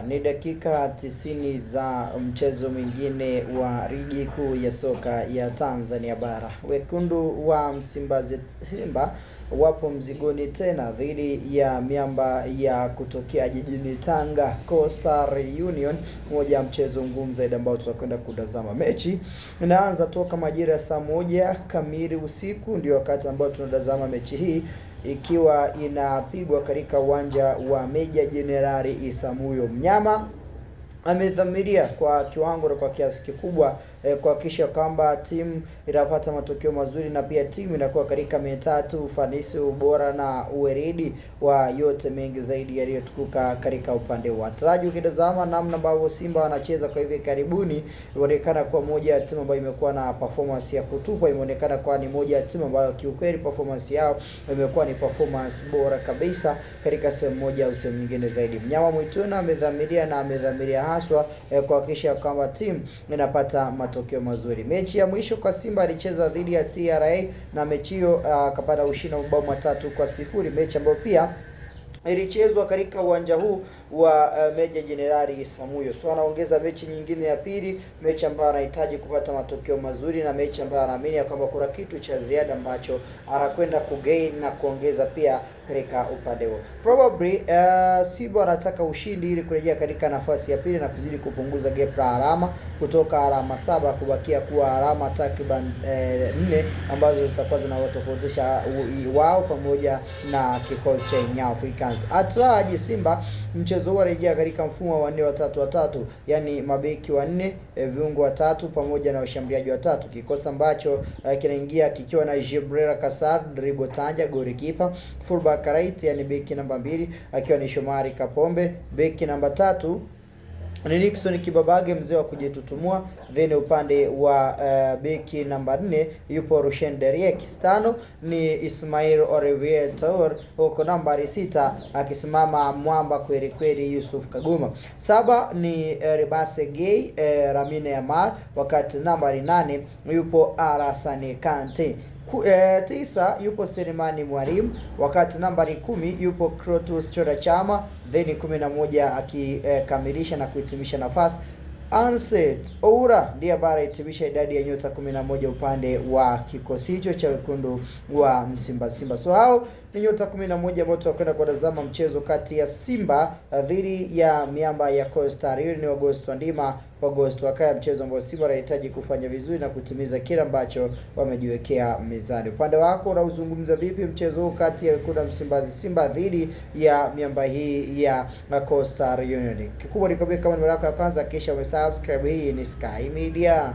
Ni dakika 90 za mchezo mwingine wa ligi kuu ya soka ya Tanzania bara. Wekundu wa Msimbazi Simba wapo mzigoni tena dhidi ya miamba ya kutokea jijini Tanga, Coastal Union, moja ya mchezo ngumu zaidi ambao tutakwenda kutazama. Mechi inaanza toka majira ya saa 1 kamili usiku, ndio wakati ambao tunatazama mechi hii, ikiwa inapigwa katika uwanja wa Meja Jenerali Isamuhyo. Mnyama amedhamiria kwa kiwango na kwa kiasi kikubwa kuhakikisha kwamba timu inapata matokeo mazuri na pia timu inakuwa katika metatu, ufanisi, ubora na uweredi wa yote mengi zaidi yaliyotukuka katika upande wa wachezaji. Ukitazama namna ambavyo Simba wanacheza kwa hivi karibuni, inaonekana kuwa moja ya timu ambayo imekuwa na performance ya kutupa. Imeonekana kuwa ni moja ya timu ambayo kiukweli performance yao imekuwa ni performance bora kabisa katika sehemu moja au sehemu nyingine zaidi. Mnyama Mwituna amedhamiria haswa kuhakikisha kwamba timu inapata matokeo mazuri. Mechi ya mwisho kwa Simba alicheza dhidi ya TRA na mechi hiyo akapata ushindi wa mabao 3-0, mechi ambayo pia ilichezwa katika uwanja huu wa Meja Jenerali Isamuhyo. So anaongeza mechi nyingine ya pili, mechi ambayo anahitaji kupata matokeo mazuri na mechi ambayo anaamini kwamba kuna kitu cha ziada ambacho anakwenda kugain na kuongeza pia katika upande huo. Probably Simba anataka ushindi ili kurejea katika nafasi ya pili na kuzidi kupunguza gap la alama kutoka alama 7 kubakia kuwa alama takriban 4 ambazo zitakuwa zinawatofautisha wao pamoja na kikosi cha Young Africans. Ataraji Simba mchezo huu arejea katika mfumo wa 4-3-3, yani mabeki 4, viungo 3 pamoja na washambuliaji 3. Kikosi ambacho kinaingia kikiwa na Jibril Kasar, Dribo Tanja, golikipa, fullback right, yani beki namba 2 akiwa ni Shomari Kapombe, beki namba 3 ni Nixon Kibabage, mzee wa kujitutumua. Then upande wa beki namba 4 yupo Rushen Deriek. 5 ni Ismail Olivier Taur, huko nambari 6 akisimama mwamba kweli kweli Yusuf Kaguma. 7 ni Ribase Gay, Ramine Yamar, wakati nambari 8 yupo Alassane Kante. 9 yupo Selemani Mwalimu, wakati nambari 10 yupo Krotus Chora Chama, then 11 akikamilisha na kuhitimisha nafasi Anset Oura ndiye ambaye hitimisha idadi ya nyota 11 upande wa kikosi hicho cha wekundu wa Msimba Simba. So hao ni nyota 11 ambao tutakwenda kutazama mchezo kati ya Simba dhidi ya miamba ya Coastal Union. Ni Agosto Ndima Agosto wakaya, mchezo ambao Simba wanahitaji kufanya vizuri na kutimiza kile ambacho wamejiwekea mezani. Upande wako unauzungumza vipi mchezo huu kati ya wekundu wa Msimbazi Simba dhidi ya miamba hii ya Coastal Union? Kikubwa ni kama ni mara yako ya kwanza, kisha umesubscribe. Hii ni Sky Media.